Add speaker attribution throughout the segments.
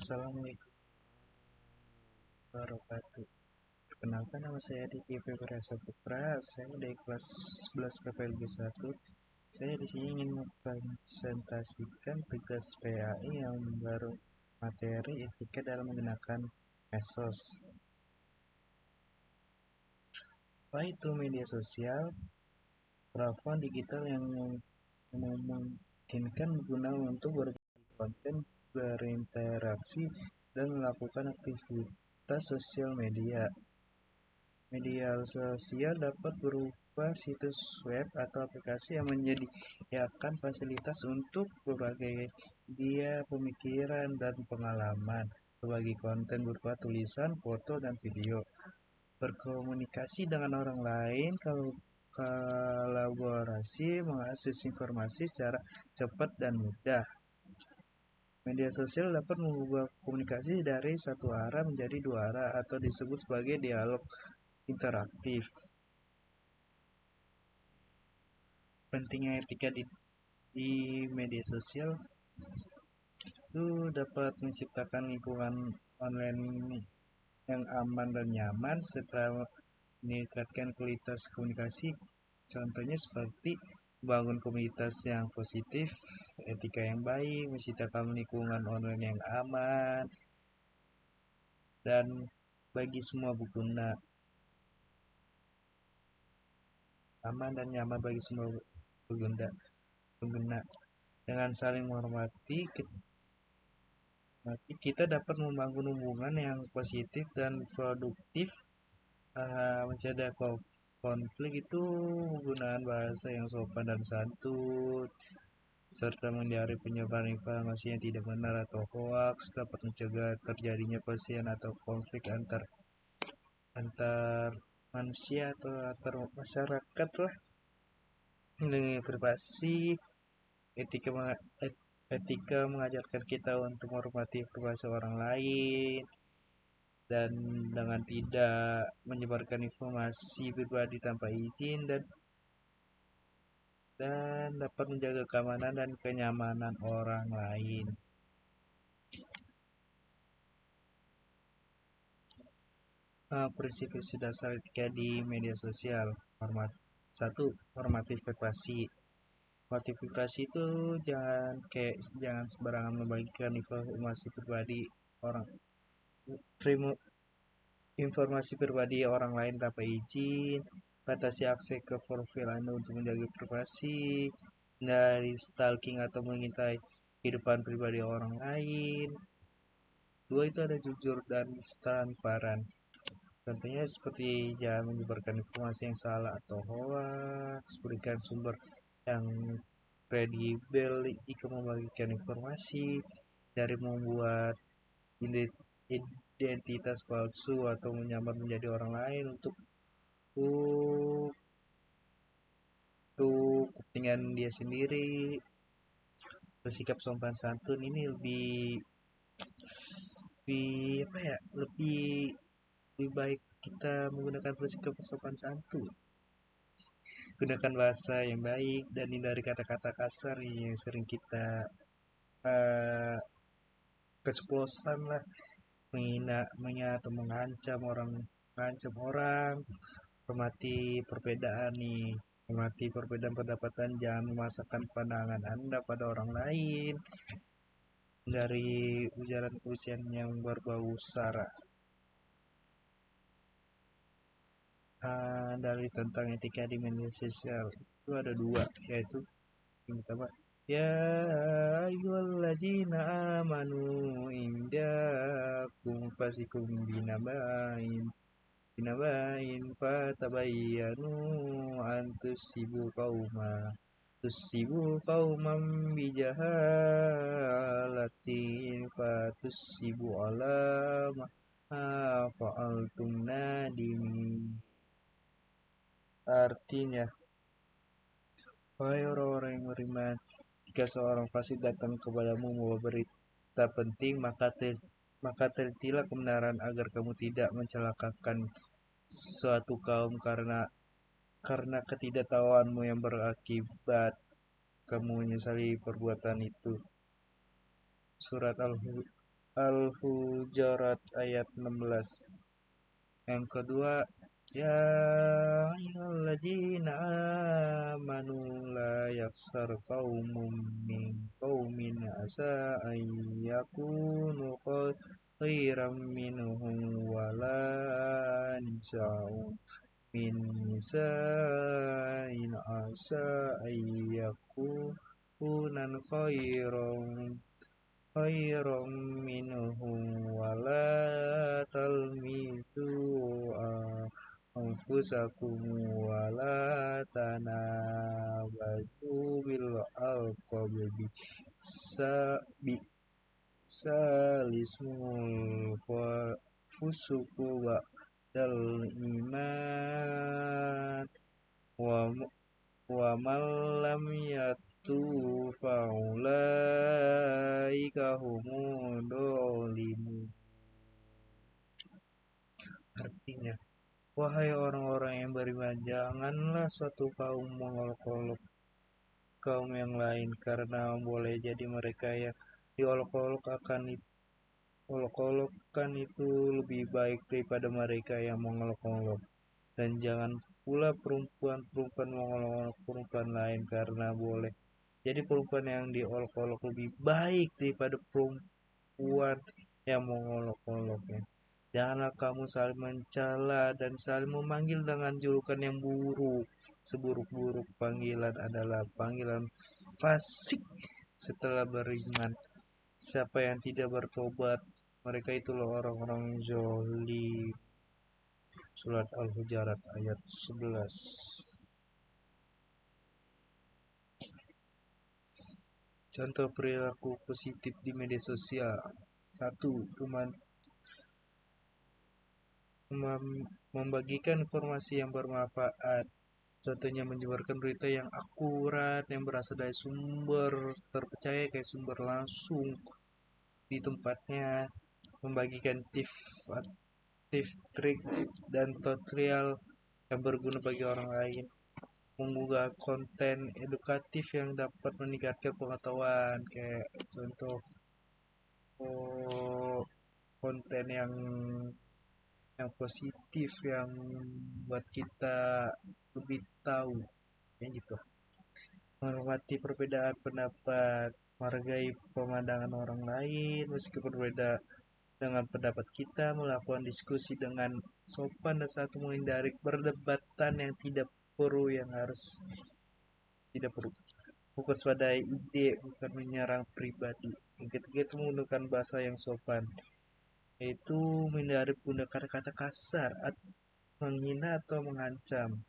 Speaker 1: Assalamualaikum warahmatullahi wabarakatuh. Perkenalkan, nama saya Diki Febriasa Putra. Saya dari kelas 11 PPLG 1. Saya di sini ingin mempresentasikan tugas PAI yang baru, materi etika dalam menggunakan medsos. Apa itu media sosial? Platform digital yang memungkinkan pengguna untuk berbagi konten, berinteraksi, dan melakukan aktivitas sosial media. Media sosial dapat berupa situs web atau aplikasi yang menyediakan fasilitas untuk berbagai media pemikiran dan pengalaman, berbagi konten berupa tulisan, foto, dan video, berkomunikasi dengan orang lain, kolaborasi, mengakses informasi secara cepat dan mudah. Media sosial dapat mengubah komunikasi dari satu arah menjadi dua arah atau disebut sebagai dialog interaktif. Pentingnya etika di media sosial itu dapat menciptakan lingkungan online yang aman dan nyaman serta meningkatkan kualitas komunikasi. Contohnya seperti membangun komunitas yang positif, etika yang baik, menciptakan lingkungan online yang aman dan bagi semua pengguna, aman dan nyaman bagi semua pengguna. Dengan saling menghormati, kita dapat membangun hubungan yang positif dan produktif, mencegah konflik itu penggunaan bahasa yang sopan dan santun, serta menghindari penyebaran informasi yang tidak benar atau hoax dapat mencegah terjadinya perselisihan atau konflik antar manusia atau antar masyarakat lah. Dengan privasi, etika etika mengajarkan kita untuk menghormati privasi orang lain dan dengan tidak menyebarkan informasi pribadi tanpa izin dan dapat menjaga keamanan dan kenyamanan orang lain. Prinsip-prinsip dasar etika di media sosial. Satu, hormati privasi. Hormati privasi itu jangan sembarangan membagikan informasi pribadi orang informasi pribadi orang lain tanpa izin. Batasi akses ke profil Anda untuk menjaga privasi dari stalking atau mengintai kehidupan pribadi orang lain. Dua, itu ada jujur dan transparan. Contohnya seperti jangan menyebarkan informasi yang salah atau hoax, berikan sumber yang kredibel jika membagikan informasi, dari membuat identitas palsu atau menyamar menjadi orang lain untuk kepentingan dia sendiri. Bersikap sopan santun ini lebih baik kita menggunakan bersikap sopan santun, gunakan bahasa yang baik dan hindari kata-kata kasar yang sering kita uh, keceplosan lah, menghina atau mengancam orang. Hormati perbedaan nih, hormati perbedaan pendapat dan jangan memaksakan pandangan Anda pada orang lain. Dari ujaran kebencian yang berbau sara. Dari tentang etika di media sosial itu ada dua, yaitu yang pertama, ya ayyuhalladzina amanu indakum fasikum binabain fatabayyanu tusibu qauman bijahalatin fatusibu alama fa'altum nadimin. Artinya, wahai orang-orang yang beriman, jika seorang fasik datang kepadamu membawa berita penting, maka telitilah kebenaran agar kamu tidak mencelakakan suatu kaum karena ketidaktahuanmu yang berakibat kamu menyesali perbuatan itu. Surat Al-Hujarat ayat 16. Yang kedua, ya ayyuhalladzina amanu la yaksar qaumun min qaumin asa ayyakunu khairam minhum wala nisa'un min nisa'in asa ayyakunan khairam minhum wala talmizu anfusakum wala tanabazu bil alqabi bi salismul fusuku dal iman wa man lam yatu faulaika humud dolimun. Artinya, wahai orang-orang yang beriman, janganlah suatu kaum mengolok-olok kaum yang lain, karena boleh jadi mereka yang diolok-olokkan itu lebih baik daripada mereka yang mengolok-olok. Dan jangan pula perempuan-perempuan mengolok-olok perempuan lain, karena boleh jadi perempuan yang diolok-olok lebih baik daripada perempuan yang mengolok-oloknya. Janganlah kamu saling mencela dan saling memanggil dengan julukan yang buruk. Seburuk-buruk panggilan adalah panggilan fasik setelah beriman. Siapa yang tidak bertobat, mereka itulah orang-orang zalim. Surat Al-Hujarat ayat 11. Contoh perilaku positif di media sosial. 1. Membagikan informasi yang bermanfaat. Contohnya menyebarkan berita yang akurat, yang berasal dari sumber terpercaya, kayak sumber langsung di tempatnya. Membagikan tips, trik, dan tutorial yang berguna bagi orang lain. Mengunggah konten edukatif yang dapat meningkatkan pengetahuan, kayak contoh konten yang positif yang buat kita lebih tahu, kayak gitu. Menghormati perbedaan pendapat, menghargai pemandangan orang lain meski berbeda dengan pendapat kita, melakukan diskusi dengan sopan dan satu menghindari perdebatan yang tidak perlu. Fokus pada ide, bukan menyerang pribadi. Yang ketiga itu menggunakan bahasa yang sopan, yaitu menghindari menggunakan kata-kata kasar, menghina atau mengancam.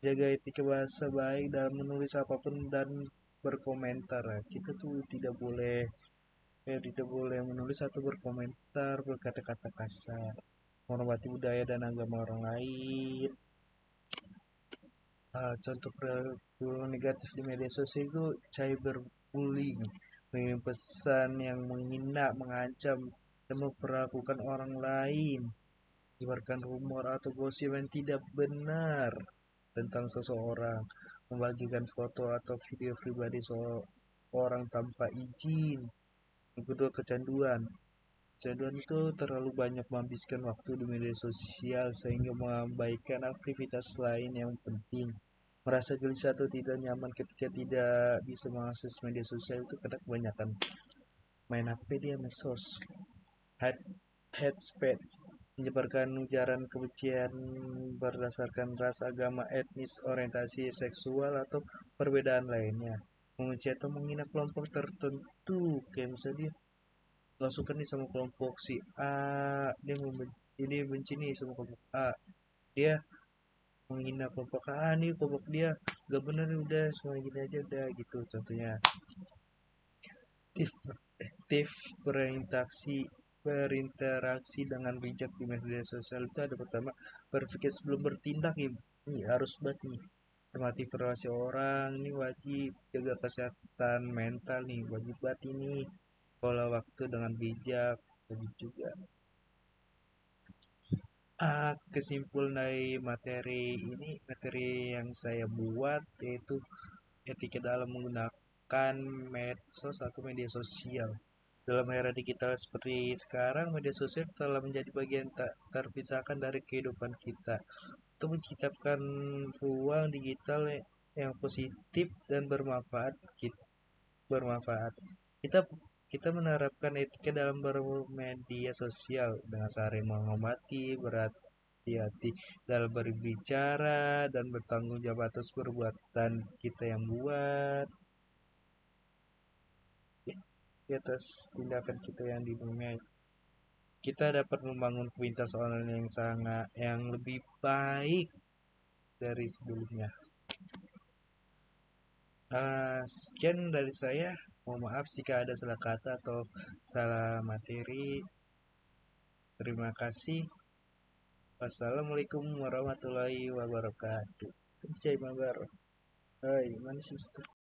Speaker 1: Jaga etika bahasa baik dalam menulis apapun dan berkomentar. Kita tuh tidak boleh menulis atau berkomentar berkata-kata kasar. Menghormati budaya dan agama orang lain. Contoh perilaku negatif di media sosial itu cyberbullying, mengirim pesan yang menghina, mengancam, dan memperlakukan orang lain, menyebarkan rumor atau gosip yang tidak benar tentang seseorang, membagikan foto atau video pribadi seseorang tanpa izin. Yang kedua, kecanduan. Kecanduan itu terlalu banyak menghabiskan waktu di media sosial sehingga mengabaikan aktivitas lain yang penting. Merasa gelisah atau tidak nyaman ketika tidak bisa mengakses media sosial itu karena kebanyakan main HP, dia medsos. Hate speech, menyebarkan ujaran kebencian berdasarkan ras, agama, etnis, orientasi seksual atau perbedaan lainnya. Membenci atau menghina kelompok tertentu, kayak misalnya dia suka nih sama kelompok si A, dia benci nih sama kelompok A, dia menghina kelompok A nih, kelompok dia gak bener nih, udah semua gini aja udah gitu. Contohnya aktif berinteraksi dengan bijak di media sosial itu ada: pertama, berpikir sebelum bertindak. Ini harus banget nih, hormati privasi orang, ini wajib. Jaga kesehatan mental nih, wajib banget ini. Pola waktu dengan bijak, wajib juga. Kesimpulan dari materi yang saya buat yaitu etika dalam menggunakan menggunakan medsos atau media sosial. Dalam era digital seperti sekarang, media sosial telah menjadi bagian tak terpisahkan dari kehidupan kita. Untuk menciptakan ruang digital yang positif dan bermanfaat. Kita kita menerapkan etika dalam bermedia sosial dengan saling menghormati, berhati-hati dalam berbicara dan bertanggung jawab atas perbuatan kita yang buat di atas tindakan kita yang dibuat. Kita dapat membangun komunitas online yang lebih baik dari sebelumnya. Sekian dari saya. Mohon maaf jika ada salah kata atau salah materi. Terima kasih. Wassalamualaikum warahmatullahi wabarakatuh. Anjay mabar. Hai, mana sih itu?